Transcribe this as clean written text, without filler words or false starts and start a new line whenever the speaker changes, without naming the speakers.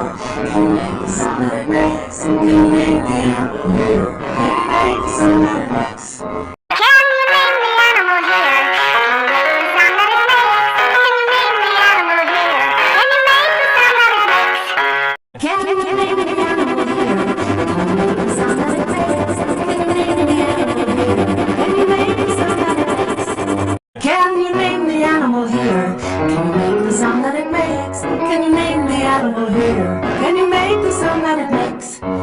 here? Can you make the sound that it makes? Can you name the animal here? Can you make the sound that it makes?
Can you name the animal here? Can you make the sound that it makes? Can you name the sound that it makes? Can you name the animal here? Can you make the sound that it makes? Can you name the animal here? Can you make the sound that it makes? Can you name the animal here? Can you make the sound that it makes?